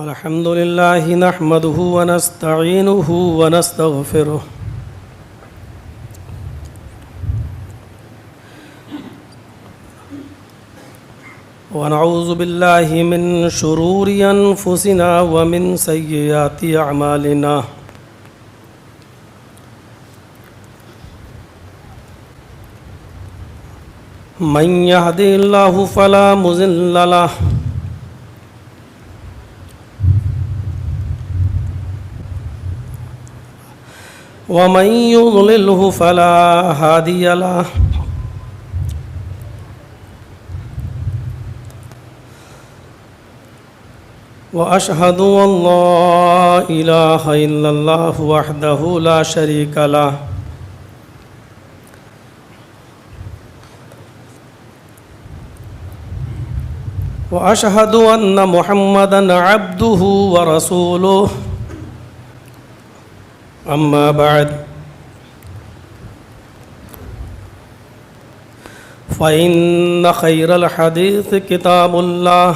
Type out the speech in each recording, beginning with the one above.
الحمد لله نحمده ونستعينه ونستغفره ونعوذ بالله من شرور أنفسنا ومن سيئات أعمالنا من يهده الله فلا مضل له ومن يضلله فلا هادي له وأشهد أن لا إله إلا الله وحده لا شريك له وأشهد أن محمدًا عبده ورسوله أما بعد فإن خير الحديث كتاب الله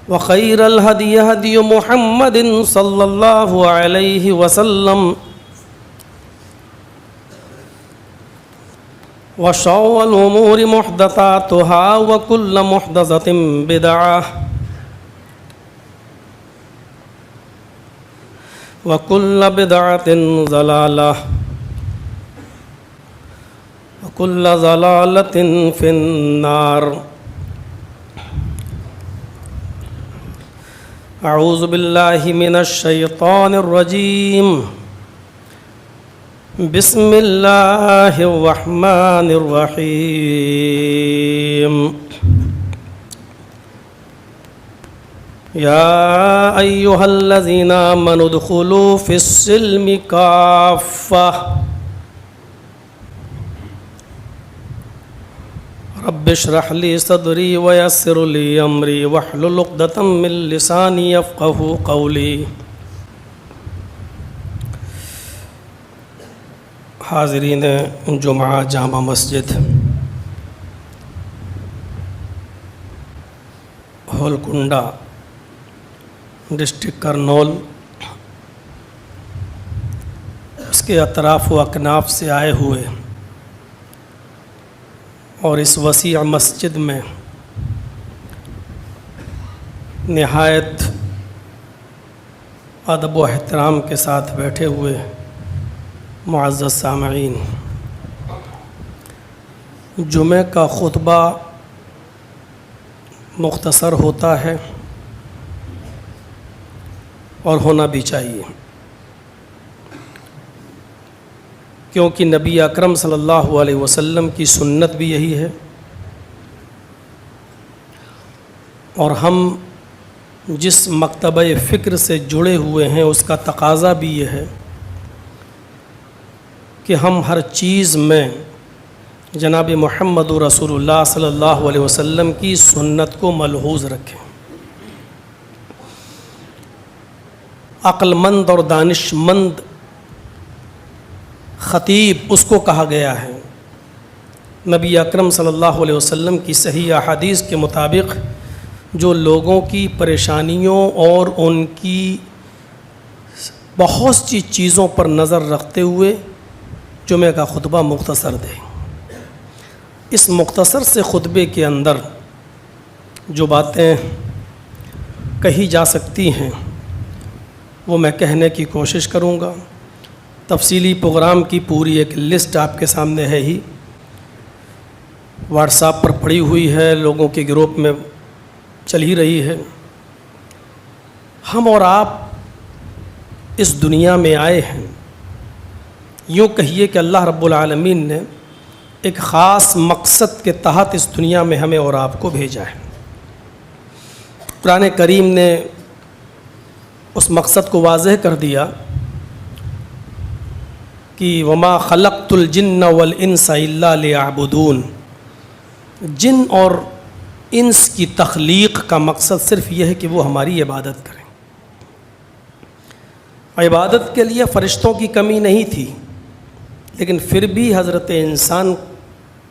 وخير الهدي هدي محمد صلى الله عليه وسلم وشر الأمور محدثاتها وكل محدثة بدعة وكل بدعة ضلالة وكل ضلالة في النار أعوذ بالله من الشيطان الرجيم بسم الله الرحمن الرحيم يا أيها الذين آمنوا ادخلوا في السلم كافة رب اشرح لي صدري ويسر لي أمري واحلل عقدة من لساني يفقهوا قولي. حاضرین جمعہ جامع مسجد ہولکنڈا ڈسٹرکٹ کرنول، اس کے اطراف و اکناف سے آئے ہوئے اور اس وسیع مسجد میں نہایت ادب و احترام کے ساتھ بیٹھے ہوئے معزز سامعین، جمعہ کا خطبہ مختصر ہوتا ہے اور ہونا بھی چاہیے، کیونکہ نبی اکرم صلی اللہ علیہ وسلم کی سنت بھی یہی ہے، اور ہم جس مکتبہ فکر سے جڑے ہوئے ہیں اس کا تقاضا بھی یہ ہے کہ ہم ہر چیز میں جناب محمد رسول اللہ صلی اللہ علیہ وسلم کی سنت کو ملحوظ رکھیں۔ عقل مند اور دانش مند خطیب اس کو کہا گیا ہے۔ نبی اکرم صلی اللہ علیہ وسلم کی صحیح احادیث کے مطابق جو لوگوں کی پریشانیوں اور ان کی بہت سی چیزوں پر نظر رکھتے ہوئے جمعہ کا خطبہ مختصر دے، اس مختصر سے خطبے کے اندر جو باتیں کہی جا سکتی ہیں وہ میں کہنے کی کوشش کروں گا۔ تفصیلی پروگرام کی پوری ایک لسٹ آپ کے سامنے ہے ہی، واٹس ایپ پر پڑی ہوئی ہے، لوگوں کے گروپ میں چل ہی رہی ہے۔ ہم اور آپ اس دنیا میں آئے ہیں، یوں کہیے کہ اللہ رب العالمین نے ایک خاص مقصد کے تحت اس دنیا میں ہمیں اور آپ کو بھیجا ہے۔ قرآن کریم نے اس مقصد کو واضح کر دیا کہ وما خلقت الجن والانس الا لیعبدون، جن اور انس کی تخلیق کا مقصد صرف یہ ہے کہ وہ ہماری عبادت کریں۔ عبادت کے لیے فرشتوں کی کمی نہیں تھی، لیکن پھر بھی حضرت انسان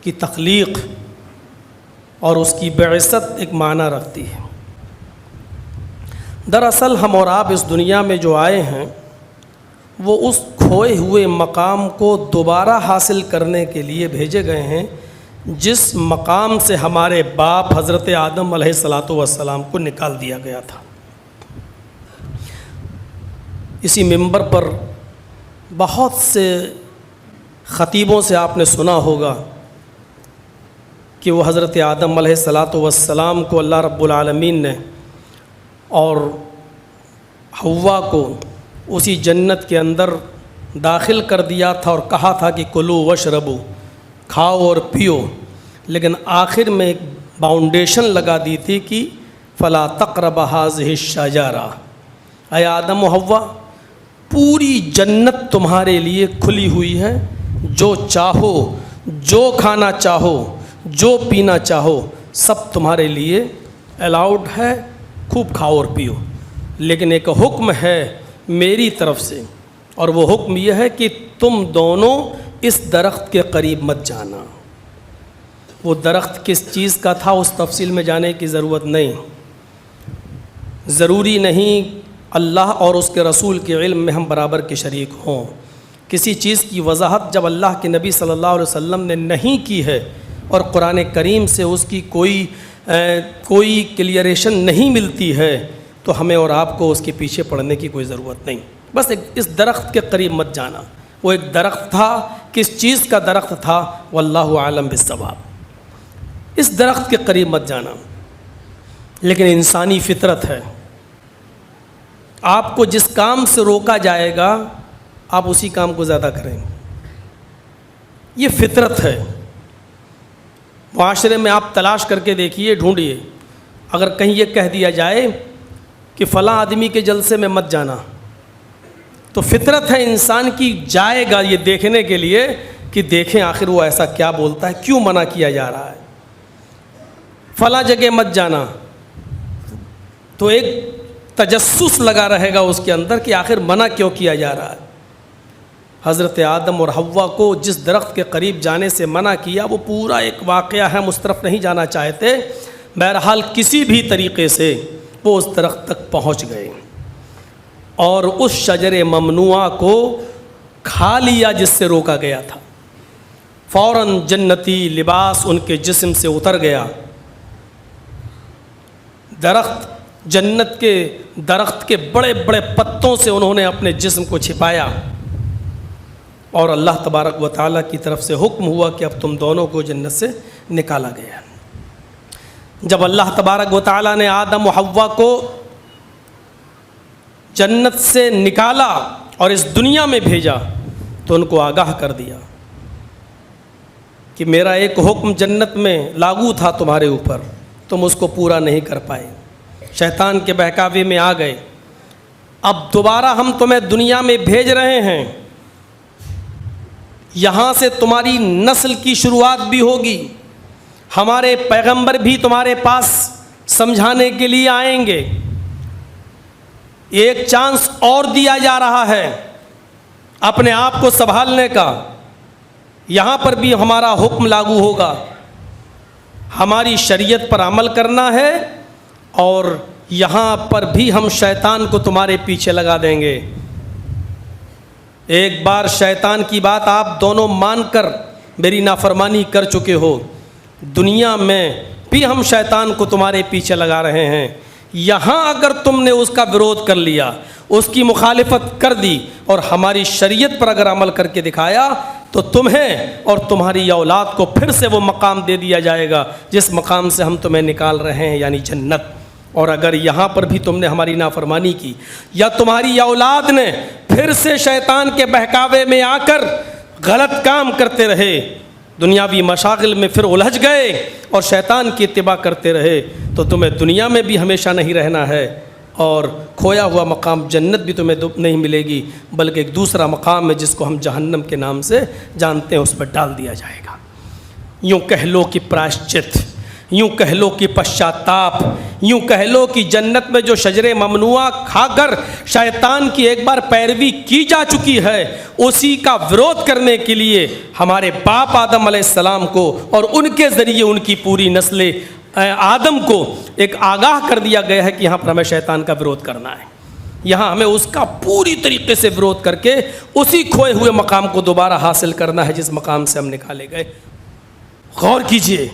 کی تخلیق اور اس کی بعثت ایک معنی رکھتی ہے۔ دراصل ہم اور آپ اس دنیا میں جو آئے ہیں وہ اس کھوئے ہوئے مقام کو دوبارہ حاصل کرنے کے لیے بھیجے گئے ہیں جس مقام سے ہمارے باپ حضرت آدم علیہ الصلاۃ والسلام کو نکال دیا گیا تھا۔ اسی منبر پر بہت سے خطیبوں سے آپ نے سنا ہوگا کہ وہ حضرت آدم علیہ الصلاۃ والسلام کو اللہ رب العالمین نے اور حوا کو اسی جنت کے اندر داخل کر دیا تھا اور کہا تھا کہ کلو وشربو، کھاؤ اور پیو، لیکن آخر میں ایک باؤنڈیشن لگا دی تھی کہ فلا تقرب هذه الشجرہ، اے آدم و حوا پوری جنت تمہارے لیے کھلی ہوئی ہے، جو چاہو، جو کھانا چاہو، جو پینا چاہو سب تمہارے لیے الاؤڈ ہے، خوب کھاؤ اور پیو، لیکن ایک حکم ہے میری طرف سے، اور وہ حکم یہ ہے کہ تم دونوں اس درخت کے قریب مت جانا۔ وہ درخت کس چیز کا تھا اس تفصیل میں جانے کی ضرورت نہیں، ضروری نہیں اللہ اور اس کے رسول کے علم میں ہم برابر کے شریک ہوں۔ کسی چیز کی وضاحت جب اللہ کے نبی صلی اللہ علیہ وسلم نے نہیں کی ہے اور قرآن کریم سے اس کی کوئی کلیئریشن نہیں ملتی ہے تو ہمیں اور آپ کو اس کے پیچھے پڑنے کی کوئی ضرورت نہیں۔ بس اس درخت کے قریب مت جانا۔ وہ ایک درخت تھا، کس چیز کا درخت تھا واللہ عالم بالصواب، اس درخت کے قریب مت جانا۔ لیکن انسانی فطرت ہے، آپ کو جس کام سے روکا جائے گا آپ اسی کام کو زیادہ کریں گے، یہ فطرت ہے۔ معاشرے میں آپ تلاش کر کے دیکھیے، ڈھونڈیے، اگر کہیں یہ کہہ دیا جائے کہ فلاں آدمی کے جلسے میں مت جانا، تو فطرت ہے انسان کی جائے گا یہ دیکھنے کے لیے کہ دیکھیں آخر وہ ایسا کیا بولتا ہے، کیوں منع کیا جا رہا ہے۔ فلاں جگہ مت جانا، تو ایک تجسس لگا رہے گا اس کے اندر کہ آخر منع کیوں کیا جا رہا ہے۔ حضرت آدم اور حوا کو جس درخت کے قریب جانے سے منع کیا وہ پورا ایک واقعہ ہے، اس طرف نہیں جانا چاہتے، بہرحال کسی بھی طریقے سے وہ اس درخت تک پہنچ گئے اور اس شجر ممنوعہ کو کھا لیا جس سے روکا گیا تھا۔ فوراً جنتی لباس ان کے جسم سے اتر گیا، جنت کے درخت کے بڑے بڑے پتوں سے انہوں نے اپنے جسم کو چھپایا، اور اللہ تبارک و تعالیٰ کی طرف سے حکم ہوا کہ اب تم دونوں کو جنت سے نکالا گیا۔ جب اللہ تبارک و تعالیٰ نے آدم و حوا کو جنت سے نکالا اور اس دنیا میں بھیجا تو ان کو آگاہ کر دیا کہ میرا ایک حکم جنت میں لاگو تھا تمہارے اوپر، تم اس کو پورا نہیں کر پائے، شیطان کے بہکاوے میں آ گئے، اب دوبارہ ہم تمہیں دنیا میں بھیج رہے ہیں، یہاں سے تمہاری نسل کی شروعات بھی ہوگی، ہمارے پیغمبر بھی تمہارے پاس سمجھانے کے لیے آئیں گے، ایک چانس اور دیا جا رہا ہے اپنے آپ کو سنبھالنے کا، یہاں پر بھی ہمارا حکم لاگو ہوگا، ہماری شریعت پر عمل کرنا ہے، اور یہاں پر بھی ہم شیطان کو تمہارے پیچھے لگا دیں گے۔ ایک بار شیطان کی بات آپ دونوں مان کر میری نافرمانی کر چکے ہو، دنیا میں بھی ہم شیطان کو تمہارے پیچھے لگا رہے ہیں، یہاں اگر تم نے اس کا وروධ کر لیا، اس کی مخالفت کر دی اور ہماری شریعت پر اگر عمل کر کے دکھایا تو تمہیں اور تمہاری اولاد کو پھر سے وہ مقام دے دیا جائے گا جس مقام سے ہم تمہیں نکال رہے ہیں، یعنی جنت۔ اور اگر یہاں پر بھی تم نے ہماری نافرمانی کی یا تمہاری اولاد نے پھر سے شیطان کے بہکاوے میں آ کر غلط کام کرتے رہے، دنیاوی مشاغل میں پھر الجھ گئے اور شیطان کی اتباع کرتے رہے، تو تمہیں دنیا میں بھی ہمیشہ نہیں رہنا ہے، اور کھویا ہوا مقام جنت بھی تمہیں نہیں ملے گی، بلکہ ایک دوسرا مقام ہے جس کو ہم جہنم کے نام سے جانتے ہیں، اس پر ڈال دیا جائے گا۔ یوں کہہ لو کہ پراشچت، یوں کہہ لو کہ پشچاتاپ، یوں کہہ لو کہ جنت میں جو شجر ممنوعہ کھا کر شیطان کی ایک بار پیروی کی جا چکی ہے، اسی کا ورودھ کرنے کے لیے ہمارے باپ آدم علیہ السلام کو اور ان کے ذریعے ان کی پوری نسل آدم کو ایک آگاہ کر دیا گیا ہے کہ یہاں پر ہمیں شیطان کا ورودھ کرنا ہے، یہاں ہمیں اس کا پوری طریقے سے ورودھ کر کے اسی کھوئے ہوئے مقام کو دوبارہ حاصل کرنا ہے جس مقام سے ہم نکالے گئے۔ غور کیجئے،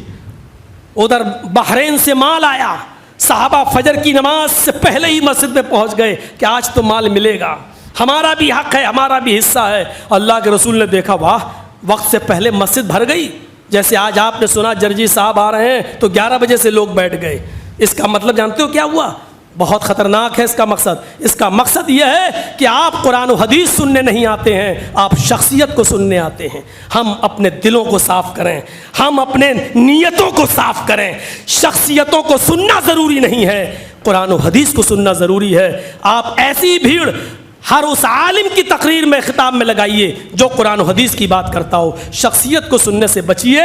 ادھر بحرین سے مال آیا، صحابہ فجر کی نماز سے پہلے ہی مسجد میں پہنچ گئے کہ آج تو مال ملے گا، ہمارا بھی حق ہے، ہمارا بھی حصہ ہے۔ اللہ کے رسول نے دیکھا، واہ، وقت سے پہلے مسجد بھر گئی۔ جیسے آج آپ نے سنا جرجی صاحب آ رہے ہیں تو 11 بجے سے لوگ بیٹھ گئے، اس کا مطلب جانتے ہو کیا ہوا؟ بہت خطرناک ہے اس کا مقصد۔ اس کا مقصد یہ ہے کہ آپ قرآن و حدیث سننے نہیں آتے ہیں، آپ شخصیت کو سننے آتے ہیں۔ ہم اپنے دلوں کو صاف کریں، ہم اپنے نیتوں کو صاف کریں۔ شخصیتوں کو سننا ضروری نہیں ہے، قرآن و حدیث کو سننا ضروری ہے۔ آپ ایسی بھیڑ ہر اس عالم کی تقریر میں خطاب میں لگائیے جو قرآن و حدیث کی بات کرتا ہو۔ شخصیت کو سننے سے بچیے،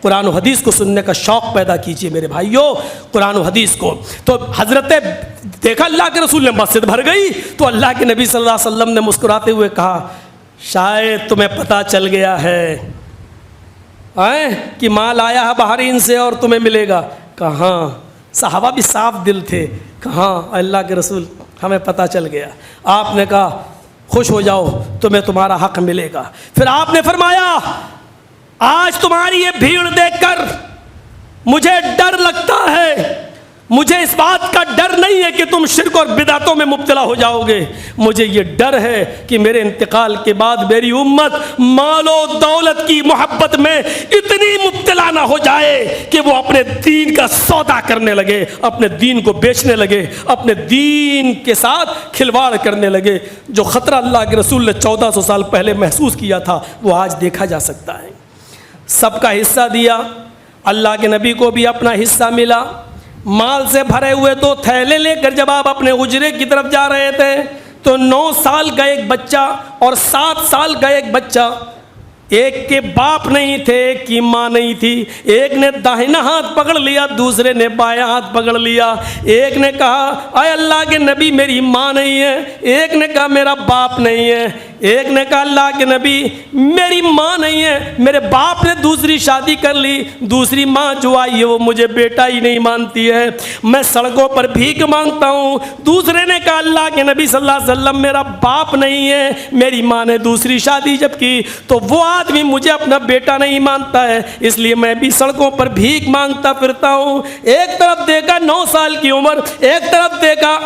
قرآن و حدیث کو سننے کا شوق پیدا کیجیے میرے بھائیوں، قرآن و حدیث کو۔ تو حضرت دیکھا اللہ کے رسول نے مسجد بھر گئی تو اللہ کے نبی صلی اللہ علیہ وسلم نے مسکراتے ہوئے کہا، شاید تمہیں پتہ چل گیا ہے کہ مال آیا ہے بحرین سے اور تمہیں ملے گا۔ کہاں؟ صحابہ بھی صاف دل تھے، کہاں اللہ کے رسول ہمیں پتہ چل گیا۔ آپ نے کہا خوش ہو جاؤ، تمہیں تمہارا حق ملے گا۔ پھر آپ نے فرمایا، آج تمہاری یہ بھیڑ دیکھ کر مجھے ڈر لگتا ہے، مجھے اس بات کا ڈر نہیں ہے کہ تم شرک اور بدعتوں میں مبتلا ہو جاؤ گے، مجھے یہ ڈر ہے کہ میرے انتقال کے بعد میری امت مال و دولت کی محبت میں اتنی مبتلا نہ ہو جائے کہ وہ اپنے دین کا سودا کرنے لگے، اپنے دین کو بیچنے لگے، اپنے دین کے ساتھ کھلواڑ کرنے لگے۔ جو خطرہ اللہ کے رسول نے 1400 سال پہلے محسوس کیا تھا وہ آج دیکھا جا سکتا ہے۔ سب کا حصہ دیا، اللہ کے نبی کو بھی اپنا حصہ ملا۔ مال سے بھرے ہوئے تو تھیلے لے کر جب آپ اپنے حجرے کی طرف جا رہے تھے تو 9 سال کا ایک بچہ اور 7 سال کا ایک بچہ، ایک کے باپ نہیں تھے، ایک کی ماں نہیں تھی، ایک نے داہنا ہاتھ پکڑ لیا، دوسرے نے بایاں ہاتھ پکڑ لیا۔ ایک نے کہا اے اللہ کے نبی میری ماں نہیں ہے، ایک نے کہا میرا باپ نہیں ہے، ایک نے کہا اللہ کے نبی میری ماں نہیں ہے، میرے باپ نے دوسری شادی کر لی، دوسری ماں جو آئی ہے وہ مجھے بیٹا ہی نہیں مانتی ہے، میں سڑکوں پر بھیک مانگتا ہوں۔ دوسرے نے کہا اللہ کے نبی صلی اللہ علیہ وسلم میرا باپ نہیں ہے، میری ماں نے دوسری شادی جب کی تو وہ آدمی مجھے اپنا بیٹا نہیں مانتا ہے، اس لیے میں بھی سڑکوں پر بھیک مانگتا پھرتا ہوں۔ ایک طرف دیکھا 9 سال کی عمر، ایک طرف دیکھا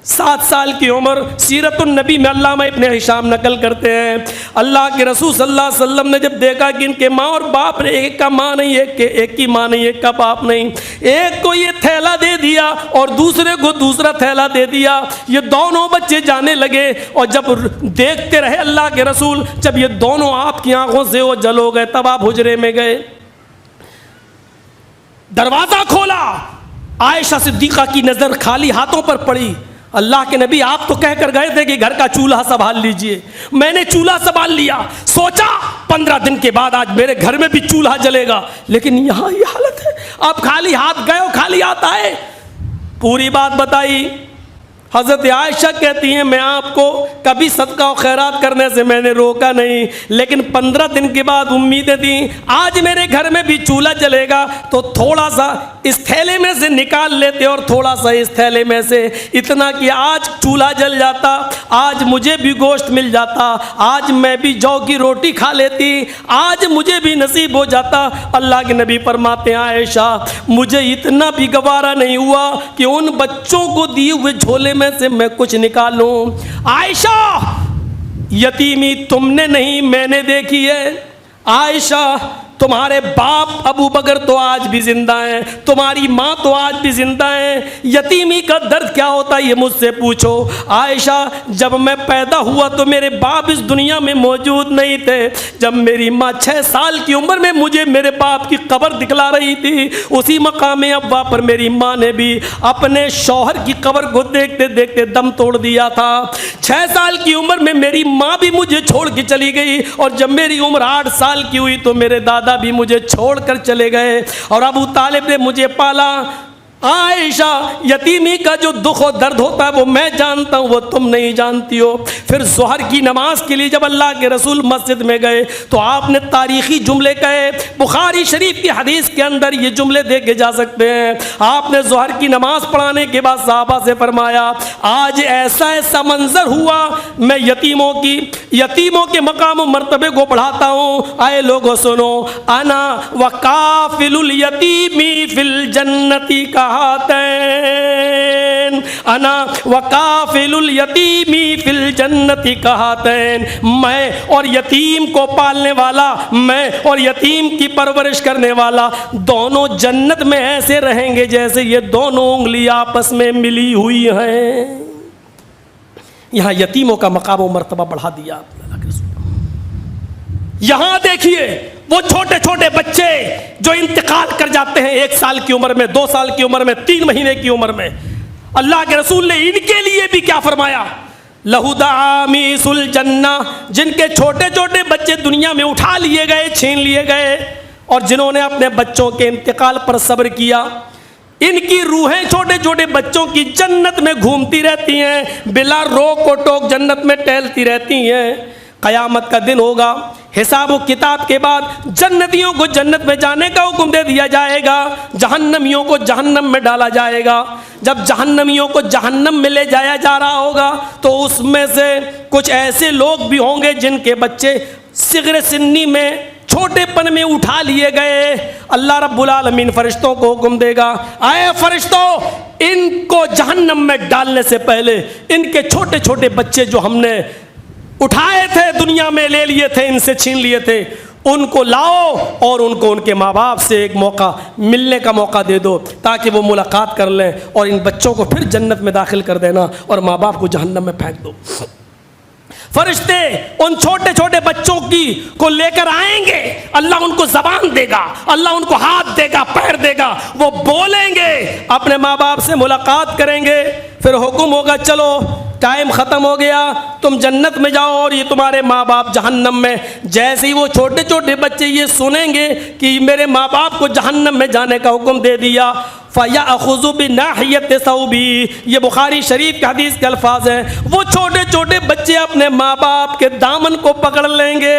7 سال کی عمر۔ سیرت النبی میں علامہ ابن ہشام نقل کرتے ہیں، اللہ کے رسول صلی اللہ علیہ وسلم نے جب دیکھا کہ ان کے ماں اور باپ نے، ایک کا ماں نہیں، ایک کی ماں نہیں، ایک کا باپ نہیں، ایک کو یہ تھیلا دے دیا اور دوسرے کو دوسرا تھیلا دے دیا۔ یہ دونوں بچے جانے لگے اور جب دیکھتے رہے اللہ کے رسول، جب یہ دونوں آپ کی آنکھوں سے وہ جل ہو گئے تب آپ حجرے میں گئے، دروازہ کھولا، عائشہ صدیقہ کی نظر خالی ہاتھوں پر پڑی۔ اللہ کے نبی آپ تو کہہ کر گئے تھے کہ گھر کا چولہا سنبھال لیجئے، میں نے چولہا سنبھال لیا، سوچا 15 دن کے بعد آج میرے گھر میں بھی چولہا جلے گا، لیکن یہاں یہ حالت ہے، آپ خالی ہاتھ گئے ہو خالی ہاتھ آئے۔ پوری بات بتائی۔ حضرت عائشہ کہتی ہیں میں آپ کو کبھی صدقہ و خیرات کرنے سے میں نے روکا نہیں، لیکن 15 دن کے بعد امیدیں تھیں آج میرے گھر میں بھی چولہا جلے گا تو تھوڑا سا اس تھیلے میں سے نکال لیتے اور تھوڑا سا اس تھیلے میں سے، اتنا کہ آج چولہا جل جاتا، آج مجھے بھی گوشت مل جاتا، آج میں بھی جو کی روٹی کھا لیتی، آج مجھے بھی نصیب ہو جاتا۔ اللہ کے نبی فرماتے ہیں عائشہ مجھے اتنا بھی گوارا نہیں ہوا کہ ان بچوں کو دیے ہوئے جھولے میں سے میں کچھ نکالوں۔ عائشہ یتیمی تم نے نہیں میں نے دیکھی ہے، عائشہ تمہارے باپ ابو بکر تو آج بھی زندہ ہیں، تمہاری ماں تو آج بھی زندہ ہیں، یتیمی کا درد کیا ہوتا ہے یہ مجھ سے پوچھو۔ عائشہ جب میں پیدا ہوا تو میرے باپ اس دنیا میں موجود نہیں تھے، جب میری ماں 6 سال کی عمر میں مجھے میرے باپ کی قبر دکھلا رہی تھی، اسی مقام ابا پر میری ماں نے بھی اپنے شوہر کی قبر کو دیکھتے دیکھتے دم توڑ دیا تھا۔ 6 سال کی عمر میں میری ماں بھی مجھے چھوڑ کے چلی گئی، اور جب میری عمر 8 سال کی ہوئی تو میرے دادا بھی مجھے چھوڑ کر چلے گئے، اور ابو طالب نے مجھے پالا۔ عائشہ یتیمی کا جو دکھ و درد ہوتا ہے وہ میں جانتا ہوں، وہ تم نہیں جانتی ہو۔ پھر ظہر کی نماز کے لیے جب اللہ کے رسول مسجد میں گئے تو آپ نے تاریخی جملے کہے، بخاری شریف کی حدیث کے اندر یہ جملے دیکھے جا سکتے ہیں۔ آپ نے ظہر کی نماز پڑھانے کے بعد صحابہ سے فرمایا آج ایسا ایسا منظر ہوا، میں یتیموں کے مقام و مرتبے کو بڑھاتا ہوں۔ آئے لوگوں سنو، انا وکافل الیتیمی فی الجنتی کا انا وکافل الیتیمی فی الجنتی کہاتین، میں اور یتیم کو پالنے والا، میں اور یتیم کی پرورش کرنے والا دونوں جنت میں ایسے رہیں گے جیسے یہ دونوں انگلی آپس میں ملی ہوئی ہیں۔ یہاں یتیموں کا مقام و مرتبہ بڑھا دیا۔ یہاں دیکھیے وہ چھوٹے چھوٹے بچے جو انتقال کر جاتے ہیں 1 سال کی عمر میں، 2 سال کی عمر میں، 3 مہینے کی عمر میں، اللہ کے رسول نے ان کے لیے بھی کیا فرمایا؟ لہو دعامیس الجنہ، جن کے چھوٹے چھوٹے بچے دنیا میں اٹھا لیے گئے، چھین لیے گئے، اور جنہوں نے اپنے بچوں کے انتقال پر صبر کیا، ان کی روحیں چھوٹے چھوٹے بچوں کی جنت میں گھومتی رہتی ہیں، بلا روک و ٹوک جنت میں ٹہلتی رہتی ہیں۔ قیامت کا دن ہوگا، حساب و کتاب کے بعد جنتیوں کو جنت میں جانے کا حکم دے دیا جائے گا، جہنمیوں کو جہنم میں ڈالا جائے گا۔ جب جہنمیوں کو جہنم میں لے جایا جا رہا ہوگا تو اس میں سے کچھ ایسے لوگ بھی ہوں گے جن کے بچے صغر سنی میں، چھوٹے پن میں اٹھا لیے گئے۔ اللہ رب العالمین فرشتوں کو حکم دے گا، اے فرشتوں، ان کو جہنم میں ڈالنے سے پہلے ان کے چھوٹے چھوٹے بچے جو ہم نے اٹھائے تھے، دنیا میں لے لیے تھے، ان سے چھین لیے تھے، ان کو لاؤ اور ان کو ان کے ماں باپ سے ایک موقع ملنے کا موقع دے دو تاکہ وہ ملاقات کر لیں، اور ان بچوں کو پھر جنت میں داخل کر دینا اور ماں باپ کو جہنم میں پھینک دو۔ فرشتے ان چھوٹے چھوٹے بچوں کو لے کر آئیں گے، اللہ ان کو زبان دے گا، اللہ ان کو ہاتھ دے گا، پیر دے گا، وہ بولیں گے، اپنے ماں باپ سے ملاقات کریں گے، پھر حکم ہوگا چلو ٹائم ختم ہو گیا، تم جنت میں جاؤ اور یہ تمہارے ماں باپ جہنم میں۔ جیسے ہی وہ چھوٹے چھوٹے بچے یہ سنیں گے کہ میرے ماں باپ کو جہنم میں جانے کا حکم دے دیا، فَيَأْخُذُ بِنَاحِيَةِ ثَوْبِهِ، یہ بخاری شریف کے حدیث کے الفاظ ہیں، وہ چھوٹے چھوٹے بچے اپنے ماں باپ کے دامن کو پکڑ لیں گے،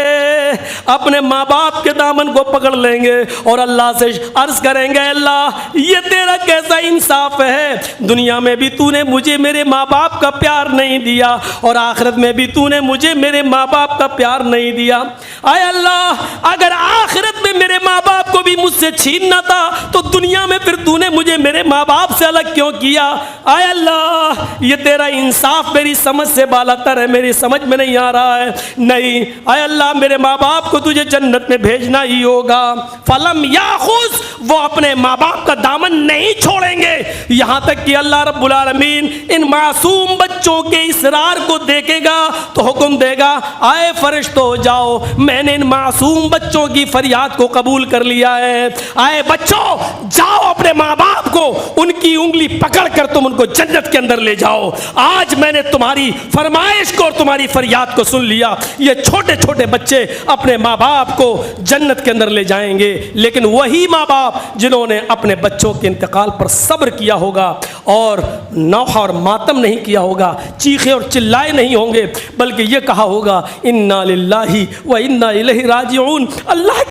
اپنے ماں باپ کے دامن کو پکڑ لیں گے اور اللہ سے عرض کریں گے اللہ یہ تیرا کیسا انصاف ہے، دنیا میں بھی تو نے مجھے میرے ماں باپ کا پیار نہیں دیا اور آخرت میں بھی تو نے مجھے میرے ماں باپ کا پیار نہیں دیا۔ اے اللہ اگر آخرت میں میرے ماں باپ کو بھی مجھ سے چھیننا تھا تو دنیا میں پھر تو نے مجھے میرے ماں باپ سے الگ کیوں کیا؟ اے اللہ یہ تیرا انصاف میری سمجھ سے بالا تر ہے، میری سمجھ میں نہیں آ رہا ہے۔ نہیں اے اللہ میرے ماں باپ کو تجھے جنت میں بھیجنا ہی ہوگا۔ فلم یاخذ، وہ اپنے ماں باپ کا دامن نہیں چھوڑیں گے یہاں تک کہ اللہ رب العالمین ان معصوم بچوں کے اصرار کو دیکھے گا تو حکم دے گا آئے فرشتوں جاؤ، میں نے ان معصوم بچوں کی فریاد کو قبول کر لیا ہے، آئے بچوں جاؤ اپنے ماں باپ کو ان کی انگلی پکڑ کر تم ان کو جنت کے اندر لے جاؤ، آج میں نے تمہاری فرمائش کو اور تمہاری فریاد کو سن لیا۔ یہ چھوٹے چھوٹے بچے اپنے ماں باپ کو جنت کے اندر لے جائیں گے، لیکن وہی ماں باپ جنہوں نے اپنے بچوں کے انتقال پر صبر کیا ہوگا اور نوحہ اور ماتم نہیں کیا ہوگا، چیخے اور چلائے نہیں ہوں گے، بلکہ یہ کہا ہوگا انا للہ و انا الیہ راجعون، اللہ